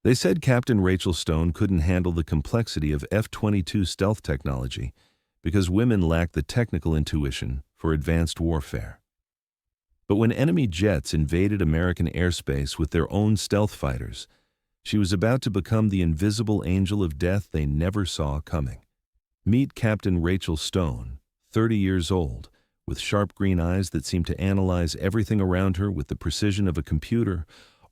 They said Captain Rachel Stone couldn't handle the complexity of F-22 stealth technology because women lacked the technical intuition for advanced warfare. But when enemy jets invaded American airspace with their own stealth fighters, she was about to become the invisible angel of death they never saw coming. Meet Captain Rachel Stone, 30 years old, with sharp green eyes that seemed to analyze everything around her with the precision of a computer,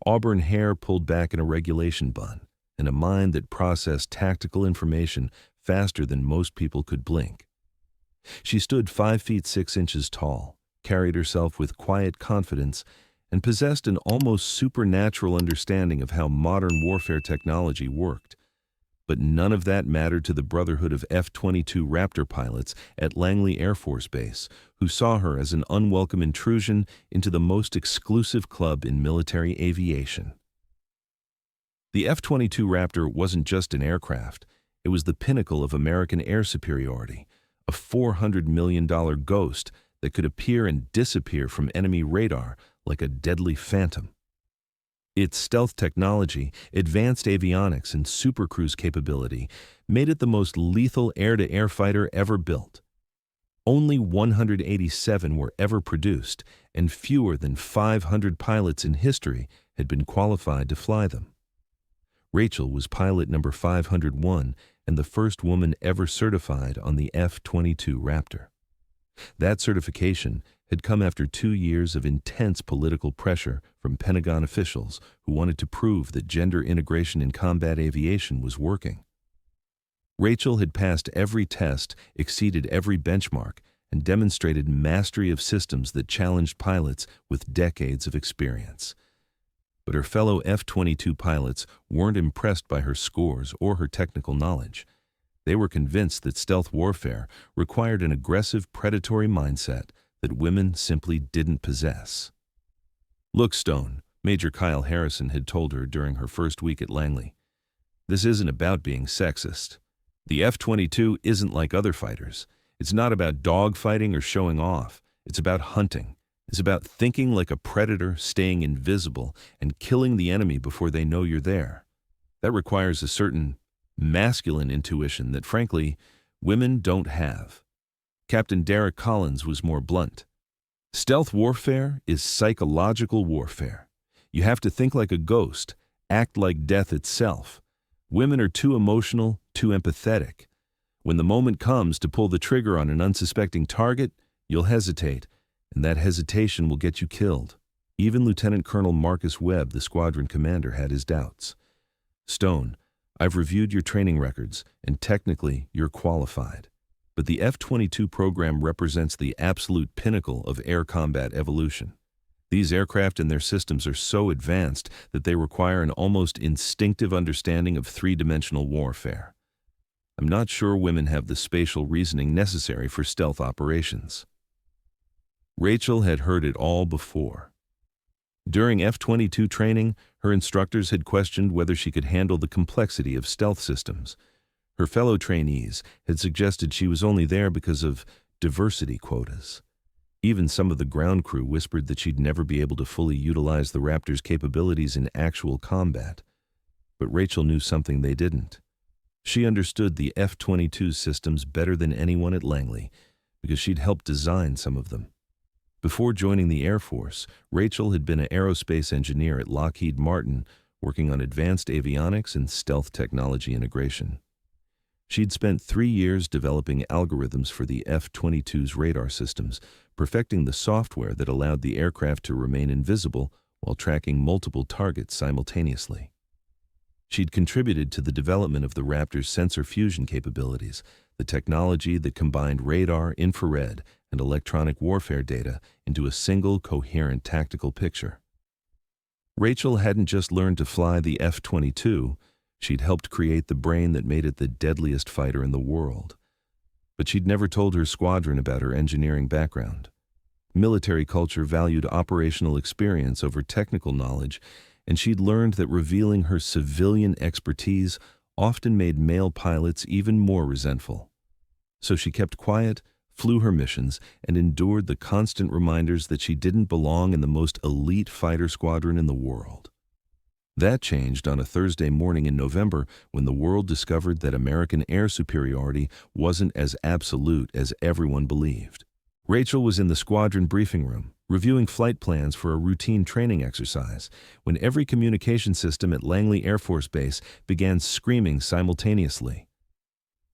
auburn hair pulled back in a regulation bun, and a mind that processed tactical information faster than most people could blink. She stood 5 feet 6 inches tall, carried herself with quiet confidence, and possessed an almost supernatural understanding of how modern warfare technology worked. But none of that mattered to the brotherhood of F-22 Raptor pilots at Langley Air Force Base, who saw her as an unwelcome intrusion into the most exclusive club in military aviation. The F-22 Raptor wasn't just an aircraft, it was the pinnacle of American air superiority, a $400 million ghost that could appear and disappear from enemy radar like a deadly phantom. Its stealth technology, advanced avionics, and supercruise capability made it the most lethal air-to-air fighter ever built. Only 187 were ever produced, and fewer than 500 pilots in history had been qualified to fly them. Rachel was pilot number 501 and the first woman ever certified on the F-22 Raptor. That certification had come after 2 years of intense political pressure from Pentagon officials who wanted to prove that gender integration in combat aviation was working. Rachel had passed every test, exceeded every benchmark, and demonstrated mastery of systems that challenged pilots with decades of experience. But her fellow F-22 pilots weren't impressed by her scores or her technical knowledge. They were convinced that stealth warfare required an aggressive, predatory mindset that women simply didn't possess. "Look, Stone," Major Kyle Harrison had told her during her first week at Langley, "this isn't about being sexist. The F-22 isn't like other fighters. It's not about dogfighting or showing off. It's about hunting. It's about thinking like a predator, staying invisible, and killing the enemy before they know you're there. That requires a certain masculine intuition that, frankly, women don't have." Captain Derek Collins was more blunt. "Stealth warfare is psychological warfare. You have to think like a ghost, act like death itself. Women are too emotional, too empathetic. When the moment comes to pull the trigger on an unsuspecting target, you'll hesitate, and that hesitation will get you killed." Even Lieutenant Colonel Marcus Webb, the squadron commander, had his doubts. "Stone, I've reviewed your training records, and technically you're qualified. But the F-22 program represents the absolute pinnacle of air combat evolution. These aircraft and their systems are so advanced that they require an almost instinctive understanding of three-dimensional warfare. I'm not sure women have the spatial reasoning necessary for stealth operations." Rachel had heard it all before. During F-22 training, her instructors had questioned whether she could handle the complexity of stealth systems. Her fellow trainees had suggested she was only there because of diversity quotas. Even some of the ground crew whispered that she'd never be able to fully utilize the Raptor's capabilities in actual combat. But Rachel knew something they didn't. She understood the F-22 systems better than anyone at Langley because she'd helped design some of them. Before joining the Air Force, Rachel had been an aerospace engineer at Lockheed Martin, working on advanced avionics and stealth technology integration. She'd spent 3 years developing algorithms for the F-22's radar systems, perfecting the software that allowed the aircraft to remain invisible while tracking multiple targets simultaneously. She'd contributed to the development of the Raptor's sensor fusion capabilities, the technology that combined radar, infrared, and electronic warfare data into a single coherent tactical picture. Rachel hadn't just learned to fly the F-22, she'd helped create the brain that made it the deadliest fighter in the world. But she'd never told her squadron about her engineering background. Military culture valued operational experience over technical knowledge, and she'd learned that revealing her civilian expertise often made male pilots even more resentful. So she kept quiet, flew her missions, and endured the constant reminders that she didn't belong in the most elite fighter squadron in the world. That changed on a Thursday morning in November when the world discovered that American air superiority wasn't as absolute as everyone believed. Rachel was in the squadron briefing room, reviewing flight plans for a routine training exercise, when every communication system at Langley Air Force Base began screaming simultaneously.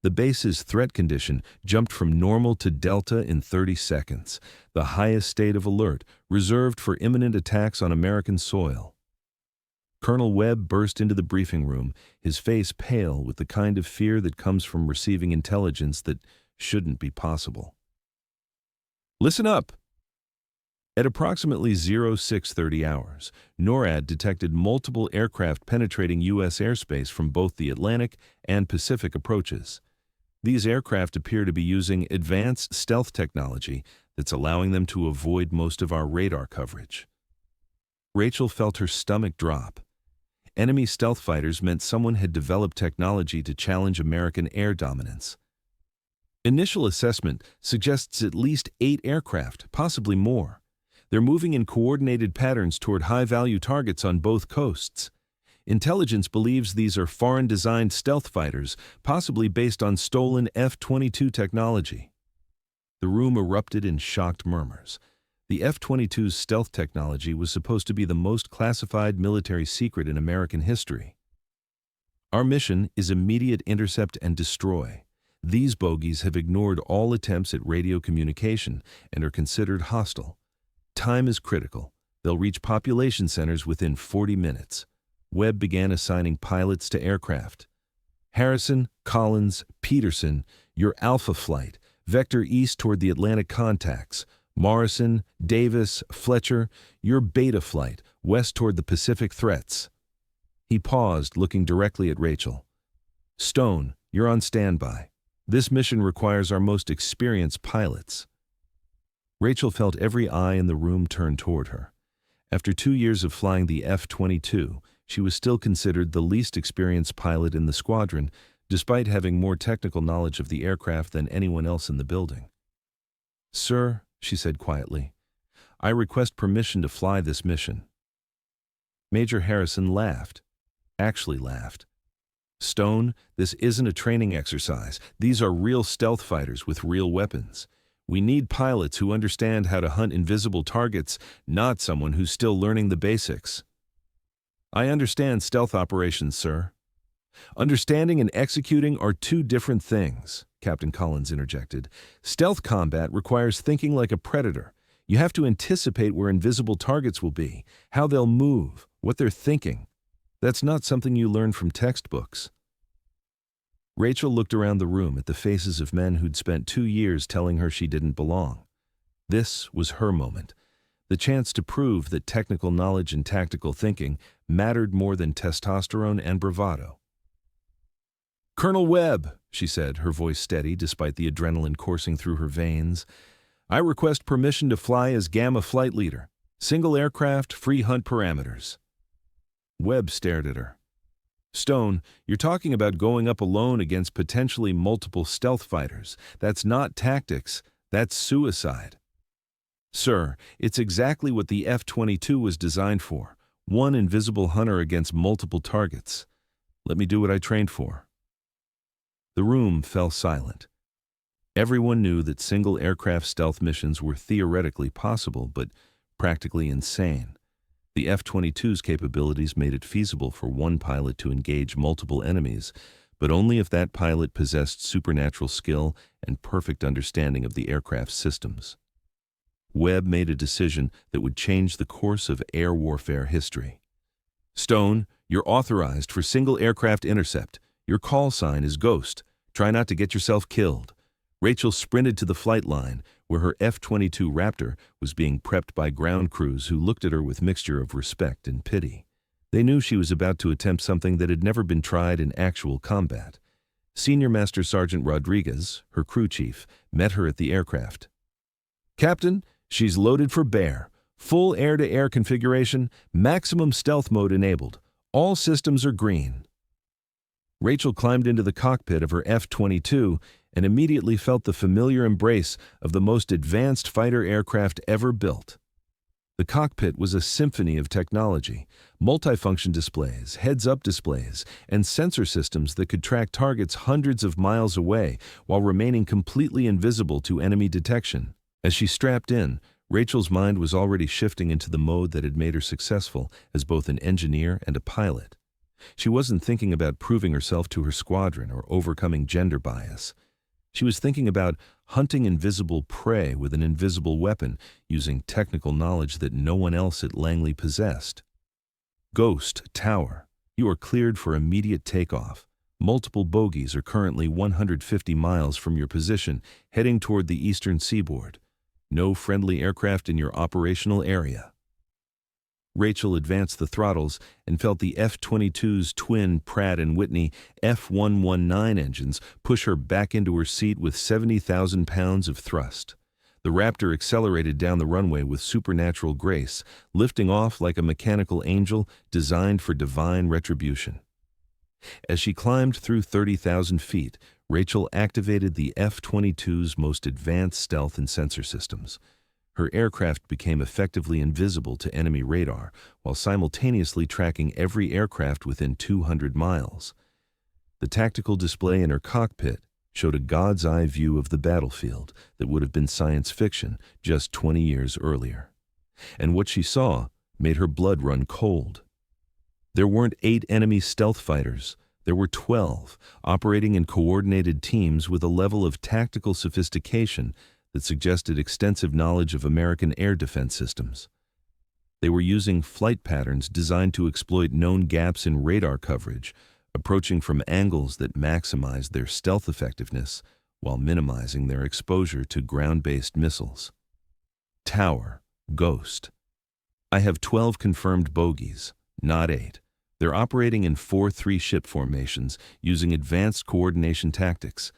The base's threat condition jumped from normal to Delta in 30 seconds, the highest state of alert, reserved for imminent attacks on American soil. Colonel Webb burst into the briefing room, his face pale with the kind of fear that comes from receiving intelligence that shouldn't be possible. Listen up! At approximately 0630 hours, NORAD detected multiple aircraft penetrating U.S. airspace from both the Atlantic and Pacific approaches. These aircraft appear to be using advanced stealth technology that's allowing them to avoid most of our radar coverage. Rachel felt her stomach drop. Enemy stealth fighters meant someone had developed technology to challenge American air dominance. Initial assessment suggests at least 8 aircraft, possibly more. They're moving in coordinated patterns toward high-value targets on both coasts. Intelligence believes these are foreign-designed stealth fighters, possibly based on stolen F-22 technology. The room erupted in shocked murmurs. The F-22's stealth technology was supposed to be the most classified military secret in American history. Our mission is immediate intercept and destroy. These bogies have ignored all attempts at radio communication and are considered hostile. Time is critical. They'll reach population centers within 40 minutes. Webb began assigning pilots to aircraft. Harrison, Collins, Peterson, your Alpha flight, vector east toward the Atlantic contacts. Morrison, Davis, Fletcher, your Beta flight, west toward the Pacific threats. He paused, looking directly at Rachel. Stone, you're on standby. This mission requires our most experienced pilots. Rachel felt every eye in the room turn toward her. After 2 years of flying the F-22, she was still considered the least experienced pilot in the squadron, despite having more technical knowledge of the aircraft than anyone else in the building. Sir, she said quietly, I request permission to fly this mission. Major Harrison laughed. Actually laughed. Stone, this isn't a training exercise. These are real stealth fighters with real weapons. We need pilots who understand how to hunt invisible targets, not someone who's still learning the basics. I understand stealth operations, sir. Understanding and executing are 2 different things, Captain Collins interjected. Stealth combat requires thinking like a predator. You have to anticipate where invisible targets will be, how they'll move, what they're thinking. That's not something you learn from textbooks. Rachel looked around the room at the faces of men who'd spent 2 years telling her she didn't belong. This was her moment, the chance to prove that technical knowledge and tactical thinking mattered more than testosterone and bravado. Colonel Webb, she said, her voice steady despite the adrenaline coursing through her veins, I request permission to fly as Gamma flight leader. Single aircraft, free hunt parameters. Webb stared at her. Stone, you're talking about going up alone against potentially multiple stealth fighters. That's not tactics, that's suicide. Sir, it's exactly what the F-22 was designed for. One invisible hunter against multiple targets. Let me do what I trained for. The room fell silent. Everyone knew that single aircraft stealth missions were theoretically possible, but practically insane. The F-22's capabilities made it feasible for one pilot to engage multiple enemies, but only if that pilot possessed supernatural skill and perfect understanding of the aircraft's systems. Webb made a decision that would change the course of air warfare history. Stone, you're authorized for single aircraft intercept. Your call sign is Ghost. Try not to get yourself killed. Rachel sprinted to the flight line, where her F-22 Raptor was being prepped by ground crews who looked at her with mixture of respect and pity. They knew she was about to attempt something that had never been tried in actual combat. Senior Master Sergeant Rodriguez, her crew chief, met her at the aircraft. Captain, she's loaded for bear. Full air-to-air configuration, maximum stealth mode enabled. All systems are green. Rachel climbed into the cockpit of her F-22 and immediately felt the familiar embrace of the most advanced fighter aircraft ever built. The cockpit was a symphony of technology, multifunction displays, heads-up displays, and sensor systems that could track targets hundreds of miles away while remaining completely invisible to enemy detection. As she strapped in, Rachel's mind was already shifting into the mode that had made her successful as both an engineer and a pilot. She wasn't thinking about proving herself to her squadron or overcoming gender bias. She was thinking about hunting invisible prey with an invisible weapon, using technical knowledge that no one else at Langley possessed. Ghost Tower, you are cleared for immediate takeoff. Multiple bogies are currently 150 miles from your position, heading toward the eastern seaboard. No friendly aircraft in your operational area. Rachel advanced the throttles and felt the F-22's twin Pratt & Whitney F119 engines push her back into her seat with 70,000 pounds of thrust. The Raptor accelerated down the runway with supernatural grace, lifting off like a mechanical angel designed for divine retribution. As she climbed through 30,000 feet, Rachel activated the F-22's most advanced stealth and sensor systems. Her aircraft became effectively invisible to enemy radar, while simultaneously tracking every aircraft within 200 miles. The tactical display in her cockpit showed a god's-eye view of the battlefield that would have been science fiction just 20 years earlier. And what she saw made her blood run cold. There weren't 8 enemy stealth fighters. There were 12, operating in coordinated teams with a level of tactical sophistication that suggested extensive knowledge of American air defense systems. They were using flight patterns designed to exploit known gaps in radar coverage, approaching from angles that maximized their stealth effectiveness while minimizing their exposure to ground-based missiles. Tower, Ghost. I have 12 confirmed bogies, not 8. They're operating in 4-3 ship formations using advanced coordination tactics.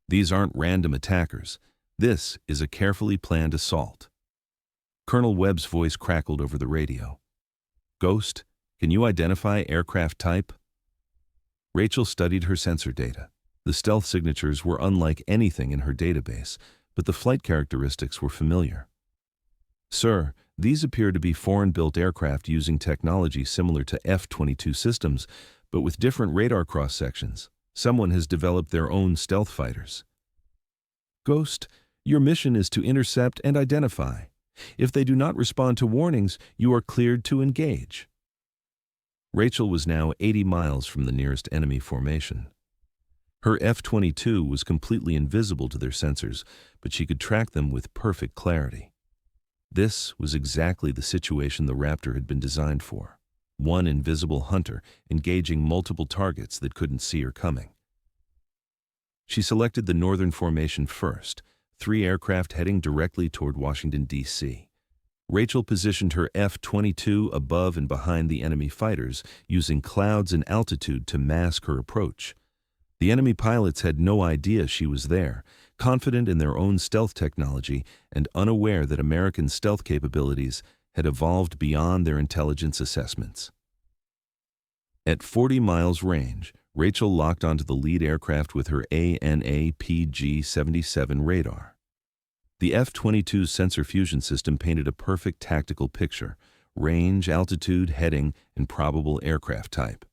These aren't random attackers. This is a carefully planned assault. Colonel Webb's voice crackled over the radio. Ghost, can you identify aircraft type? Rachel studied her sensor data. The stealth signatures were unlike anything in her database, but the flight characteristics were familiar. Sir, these appear to be foreign-built aircraft using technology similar to F-22 systems, but with different radar cross-sections. Someone has developed their own stealth fighters. Ghost, your mission is to intercept and identify. If they do not respond to warnings, you are cleared to engage. Rachel was now 80 miles from the nearest enemy formation. Her F-22 was completely invisible to their sensors, but she could track them with perfect clarity. This was exactly the situation the Raptor had been designed for. One invisible hunter engaging multiple targets that couldn't see her coming. She selected the northern formation first, 3 aircraft heading directly toward Washington, D.C. Rachel positioned her F-22 above and behind the enemy fighters, using clouds and altitude to mask her approach. The enemy pilots had no idea she was there, confident in their own stealth technology and unaware that American stealth capabilities had evolved beyond their intelligence assessments. At 40 miles range, Rachel locked onto the lead aircraft with her ANAPG-77 radar. The F-22's sensor fusion system painted a perfect tactical picture: range, altitude, heading, and probable aircraft type.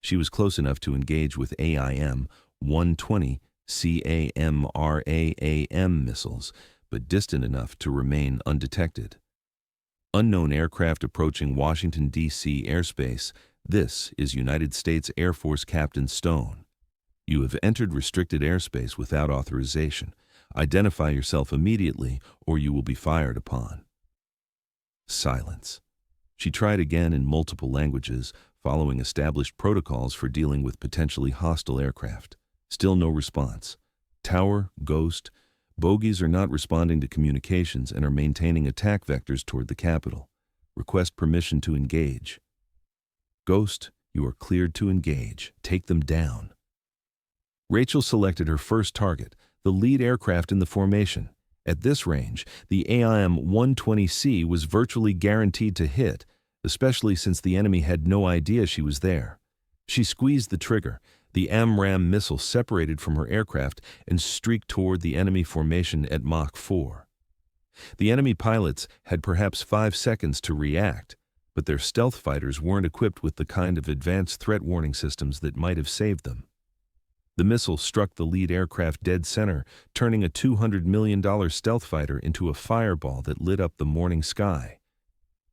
She was close enough to engage with AIM-120 CAMRAAM missiles, but distant enough to remain undetected. Unknown aircraft approaching Washington, D.C. airspace. This is United States Air Force Captain Stone. You have entered restricted airspace without authorization. Identify yourself immediately, or you will be fired upon. Silence. She tried again in multiple languages, following established protocols for dealing with potentially hostile aircraft. Still no response. Tower, Ghost, bogies are not responding to communications and are maintaining attack vectors toward the capital. Request permission to engage. Ghost, you are cleared to engage. Take them down. Rachel selected her first target, the lead aircraft in the formation. At this range, the AIM-120C was virtually guaranteed to hit, especially since the enemy had no idea she was there. She squeezed the trigger. The AMRAAM missile separated from her aircraft and streaked toward the enemy formation at Mach 4. The enemy pilots had perhaps 5 seconds to react, but their stealth fighters weren't equipped with the kind of advanced threat warning systems that might have saved them. The missile struck the lead aircraft dead center, turning a $200 million stealth fighter into a fireball that lit up the morning sky.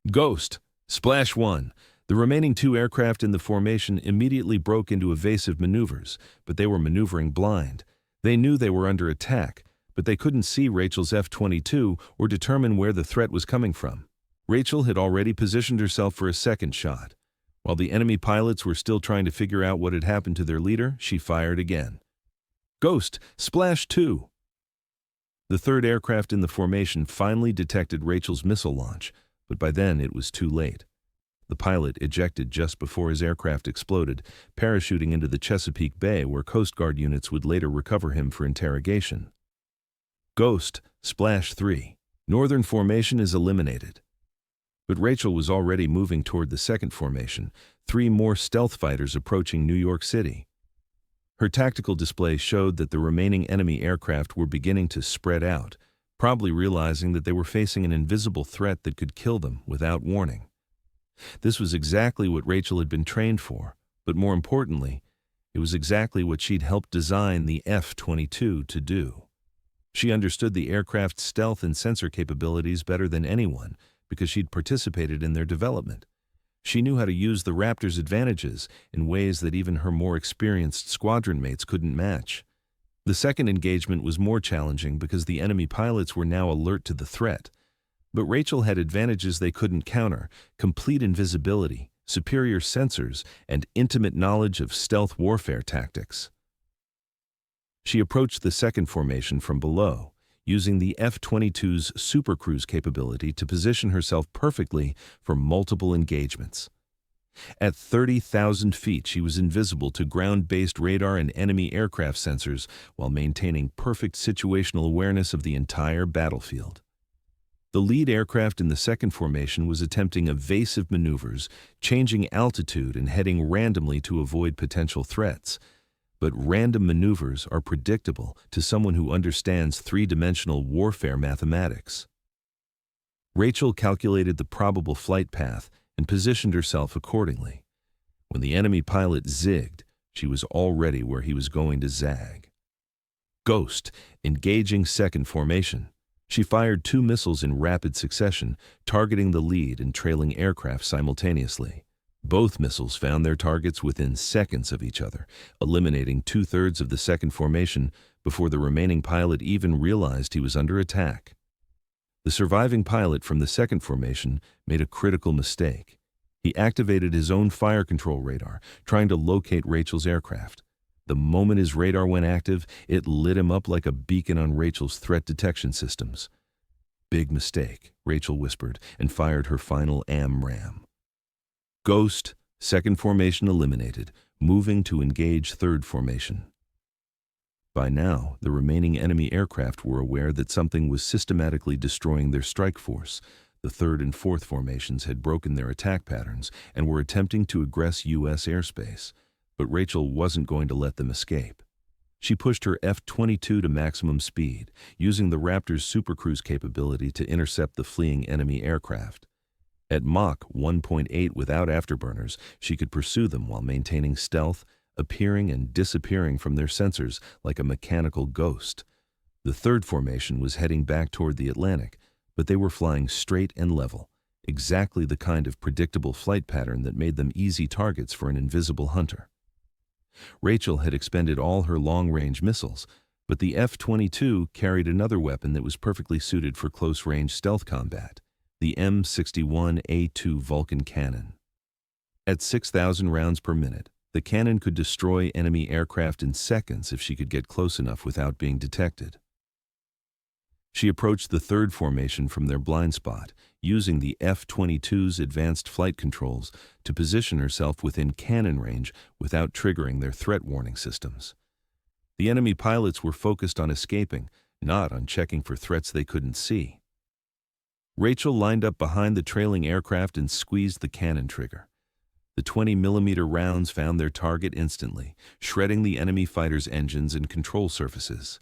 Ghost! Splash 1! The remaining 2 aircraft in the formation immediately broke into evasive maneuvers, but they were maneuvering blind. They knew they were under attack, but they couldn't see Rachel's F-22 or determine where the threat was coming from. Rachel had already positioned herself for a second shot. While the enemy pilots were still trying to figure out what had happened to their leader, she fired again. Ghost! Splash 2! The third aircraft in the formation finally detected Rachel's missile launch, but by then it was too late. The pilot ejected just before his aircraft exploded, parachuting into the Chesapeake Bay where Coast Guard units would later recover him for interrogation. Ghost! Splash 3. Northern formation is eliminated. But Rachel was already moving toward the second formation, 3 more stealth fighters approaching New York City. Her tactical display showed that the remaining enemy aircraft were beginning to spread out, probably realizing that they were facing an invisible threat that could kill them without warning. This was exactly what Rachel had been trained for, but more importantly, it was exactly what she'd helped design the F-22 to do. She understood the aircraft's stealth and sensor capabilities better than anyone, because she'd participated in their development. She knew how to use the Raptor's advantages in ways that even her more experienced squadron mates couldn't match. The second engagement was more challenging because the enemy pilots were now alert to the threat. But Rachel had advantages they couldn't counter: complete invisibility, superior sensors, and intimate knowledge of stealth warfare tactics. She approached the second formation from below, using the F-22's supercruise capability to position herself perfectly for multiple engagements. At 30,000 feet, she was invisible to ground-based radar and enemy aircraft sensors while maintaining perfect situational awareness of the entire battlefield. The lead aircraft in the second formation was attempting evasive maneuvers, changing altitude and heading randomly to avoid potential threats. But random maneuvers are predictable to someone who understands 3-dimensional warfare mathematics. Rachel calculated the probable flight path and positioned herself accordingly. When the enemy pilot zigged, she was already where he was going to zag. Ghost! Engaging second formation. She fired 2 missiles in rapid succession, targeting the lead and trailing aircraft simultaneously. Both missiles found their targets within seconds of each other, eliminating 2/3 of the second formation before the remaining pilot even realized he was under attack. The surviving pilot from the second formation made a critical mistake. He activated his own fire control radar, trying to locate Rachel's aircraft. The moment his radar went active, it lit him up like a beacon on Rachel's threat detection systems. Big mistake, Rachel whispered, and fired her final AMRAAM. Ghost! Second formation eliminated, moving to engage third formation. By now, the remaining enemy aircraft were aware that something was systematically destroying their strike force. The third and fourth formations had broken their attack patterns and were attempting to aggress U.S. airspace, but Rachel wasn't going to let them escape. She pushed her F-22 to maximum speed, using the Raptor's supercruise capability to intercept the fleeing enemy aircraft. At Mach 1.8 without afterburners, she could pursue them while maintaining stealth, appearing and disappearing from their sensors like a mechanical ghost. The third formation was heading back toward the Atlantic, but they were flying straight and level, exactly the kind of predictable flight pattern that made them easy targets for an invisible hunter. Rachel had expended all her long-range missiles, but the F-22 carried another weapon that was perfectly suited for close-range stealth combat: the M61A2 Vulcan cannon. At 6,000 rounds per minute, the cannon could destroy enemy aircraft in seconds if she could get close enough without being detected. She approached the third formation from their blind spot, using the F-22's advanced flight controls to position herself within cannon range without triggering their threat warning systems. The enemy pilots were focused on escaping, not on checking for threats they couldn't see. Rachel lined up behind the trailing aircraft and squeezed the cannon trigger. The 20mm rounds found their target instantly, shredding the enemy fighters' engines and control surfaces.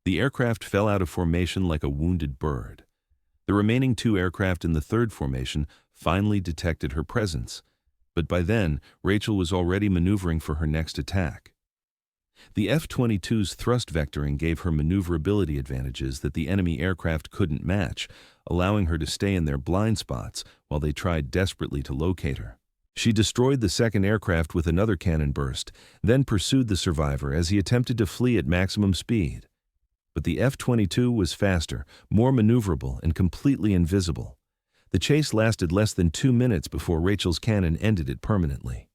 The aircraft fell out of formation like a wounded bird. The remaining two aircraft in the third formation finally detected her presence, but by then, Rachel was already maneuvering for her next attack. The F-22's thrust vectoring gave her maneuverability advantages that the enemy aircraft couldn't match, allowing her to stay in their blind spots while they tried desperately to locate her. She destroyed the second aircraft with another cannon burst, then pursued the survivor as he attempted to flee at maximum speed. But the F-22 was faster, more maneuverable, and completely invisible. The chase lasted less than 2 minutes before Rachel's cannon ended it permanently.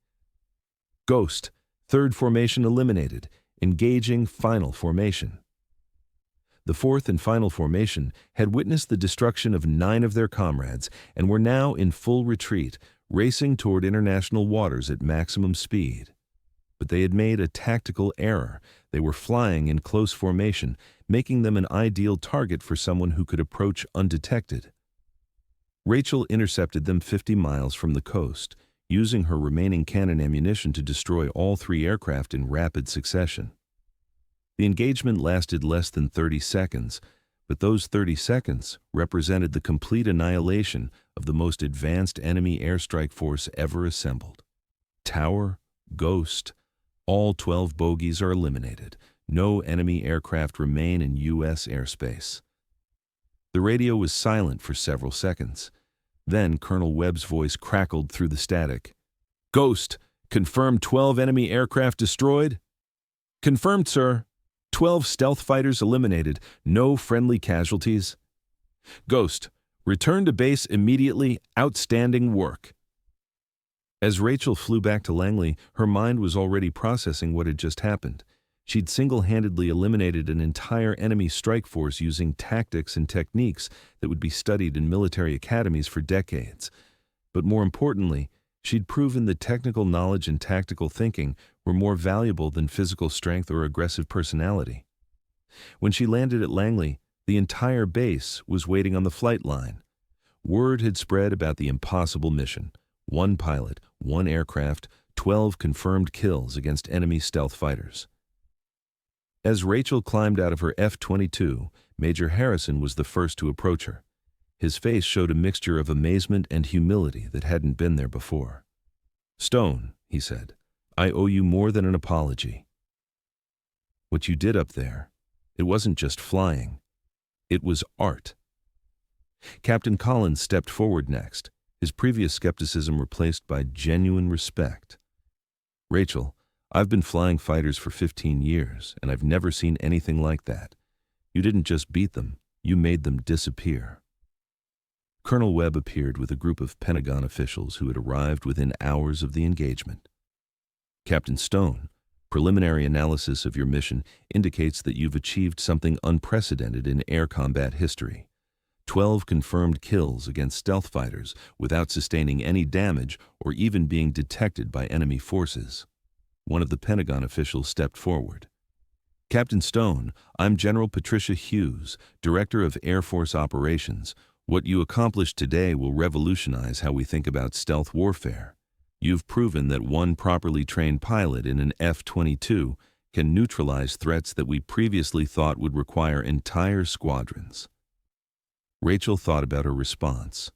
Ghost, third formation eliminated, engaging final formation. The fourth and final formation had witnessed the destruction of 9 of their comrades and were now in full retreat, racing toward international waters at maximum speed. But they had made a tactical error. They were flying in close formation, making them an ideal target for someone who could approach undetected. Rachel intercepted them 50 miles from the coast, using her remaining cannon ammunition to destroy all 3 aircraft in rapid succession. The engagement lasted less than 30 seconds, but those 30 seconds represented the complete annihilation of the most advanced enemy airstrike force ever assembled. Tower, Ghost, all 12 bogies are eliminated. No enemy aircraft remain in U.S. airspace. The radio was silent for several seconds. Then Colonel Webb's voice crackled through the static. "Ghost, confirmed 12 enemy aircraft destroyed?" "Confirmed, sir. 12 stealth fighters eliminated. No friendly casualties." "Ghost, return to base immediately. Outstanding work." As Rachel flew back to Langley, her mind was already processing what had just happened. She'd single-handedly eliminated an entire enemy strike force using tactics and techniques that would be studied in military academies for decades. But more importantly, she'd proven that technical knowledge and tactical thinking were more valuable than physical strength or aggressive personality. When she landed at Langley, the entire base was waiting on the flight line. Word had spread about the impossible mission. 1 pilot, 1 aircraft, 12 confirmed kills against enemy stealth fighters. As Rachel climbed out of her F-22, Major Harrison was the first to approach her. His face showed a mixture of amazement and humility that hadn't been there before. "Stone," he said, "I owe you more than an apology. What you did up there, it wasn't just flying. It was art." Captain Collins stepped forward next, his previous skepticism replaced by genuine respect. "Rachel, I've been flying fighters for 15 years, and I've never seen anything like that. You didn't just beat them, you made them disappear." Colonel Webb appeared with a group of Pentagon officials who had arrived within hours of the engagement. "Captain Stone, preliminary analysis of your mission indicates that you've achieved something unprecedented in air combat history. 12 confirmed kills against stealth fighters without sustaining any damage or even being detected by enemy forces." One of the Pentagon officials stepped forward. "Captain Stone, I'm General Patricia Hughes, Director of Air Force Operations. What you accomplished today will revolutionize how we think about stealth warfare. You've proven that one properly trained pilot in an F-22 can neutralize threats that we previously thought would require entire squadrons." Rachel thought about her response.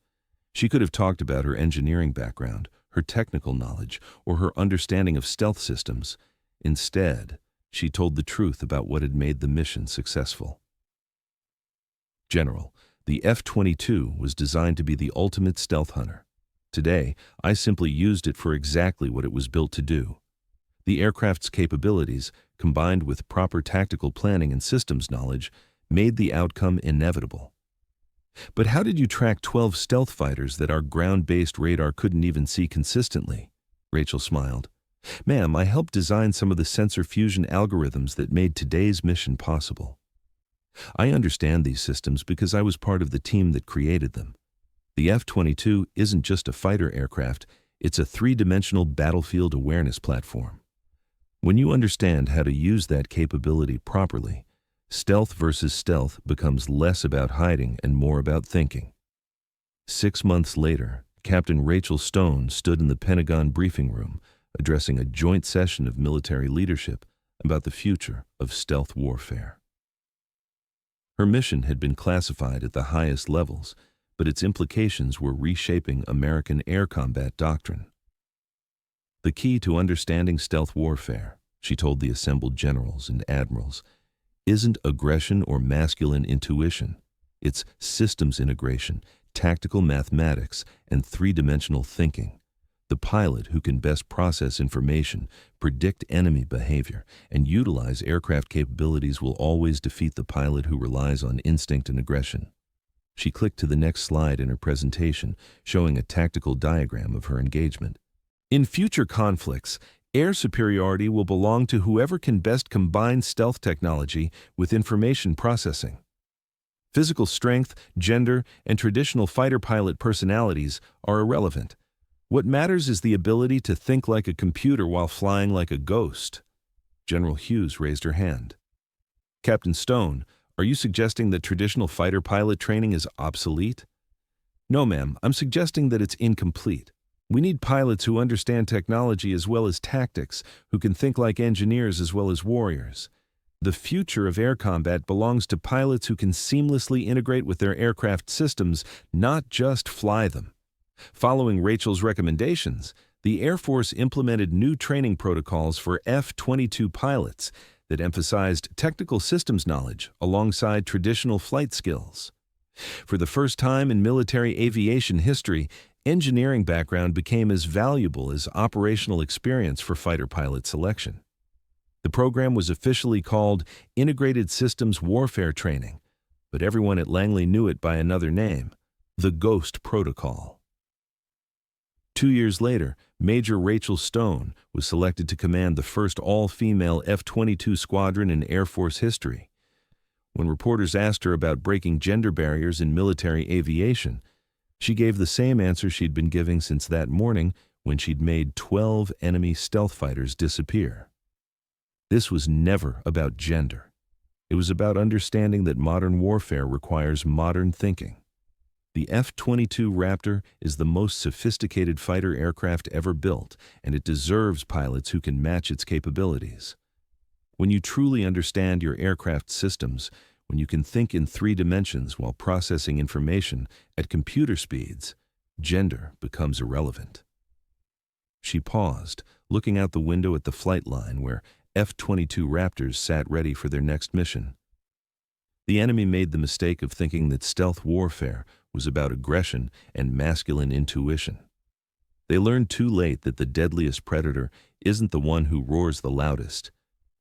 She could have talked about her engineering background, her technical knowledge, or her understanding of stealth systems. Instead, she told the truth about what had made the mission successful. "General, the F-22 was designed to be the ultimate stealth hunter. Today, I simply used it for exactly what it was built to do. The aircraft's capabilities, combined with proper tactical planning and systems knowledge, made the outcome inevitable." "But how did you track 12 stealth fighters that our ground-based radar couldn't even see consistently?" Rachel smiled. "Ma'am, I helped design some of the sensor fusion algorithms that made today's mission possible. I understand these systems because I was part of the team that created them. The F-22 isn't just a fighter aircraft, it's a 3-dimensional battlefield awareness platform. When you understand how to use that capability properly, stealth versus stealth becomes less about hiding and more about thinking." 6 months later, Captain Rachel Stone stood in the Pentagon briefing room, addressing a joint session of military leadership about the future of stealth warfare. Her mission had been classified at the highest levels, but its implications were reshaping American air combat doctrine. The key to understanding stealth warfare, she told the assembled generals and admirals, isn't aggression or masculine intuition. It's systems integration, tactical mathematics, and three-dimensional thinking. The pilot who can best process information, predict enemy behavior, and utilize aircraft capabilities will always defeat the pilot who relies on instinct and aggression. She clicked to the next slide in her presentation, showing a tactical diagram of her engagement. In future conflicts, air superiority will belong to whoever can best combine stealth technology with information processing. Physical strength, gender, and traditional fighter pilot personalities are irrelevant. What matters is the ability to think like a computer while flying like a ghost. General Hughes raised her hand. Captain Stone, are you suggesting that traditional fighter pilot training is obsolete? No, ma'am, I'm suggesting that it's incomplete. We need pilots who understand technology as well as tactics, who can think like engineers as well as warriors. The future of air combat belongs to pilots who can seamlessly integrate with their aircraft systems, not just fly them. Following Rachel's recommendations, the Air Force implemented new training protocols for F-22 pilots that emphasized technical systems knowledge alongside traditional flight skills. For the first time in military aviation history, engineering background became as valuable as operational experience for fighter pilot selection. The program was officially called Integrated Systems Warfare Training, but everyone at Langley knew it by another name, the Ghost Protocol. 2 years later, Major Rachel Stone was selected to command the first all-female F-22 squadron in Air Force history. When reporters asked her about breaking gender barriers in military aviation, she gave the same answer she'd been giving since that morning when she'd made 12 enemy stealth fighters disappear. This was never about gender. It was about understanding that modern warfare requires modern thinking. The F-22 Raptor is the most sophisticated fighter aircraft ever built, and it deserves pilots who can match its capabilities. When you truly understand your aircraft systems, when you can think in 3 dimensions while processing information at computer speeds, gender becomes irrelevant. She paused, looking out the window at the flight line where F-22 Raptors sat ready for their next mission. The enemy made the mistake of thinking that stealth warfare was about aggression and masculine intuition. They learned too late that the deadliest predator isn't the one who roars the loudest,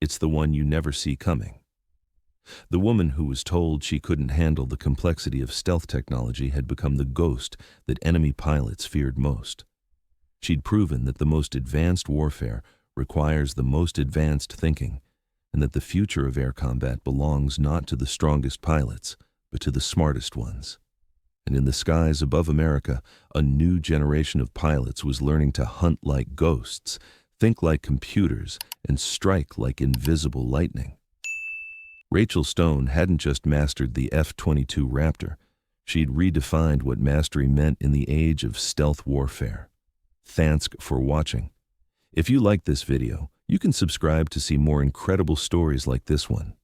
it's the one you never see coming. The woman who was told she couldn't handle the complexity of stealth technology had become the ghost that enemy pilots feared most. She'd proven that the most advanced warfare requires the most advanced thinking, and that the future of air combat belongs not to the strongest pilots, but to the smartest ones. And in the skies above America, a new generation of pilots was learning to hunt like ghosts, think like computers, and strike like invisible lightning. Rachel Stone hadn't just mastered the F-22 Raptor. She'd redefined what mastery meant in the age of stealth warfare. Thanks for watching. If you liked this video, you can subscribe to see more incredible stories like this one.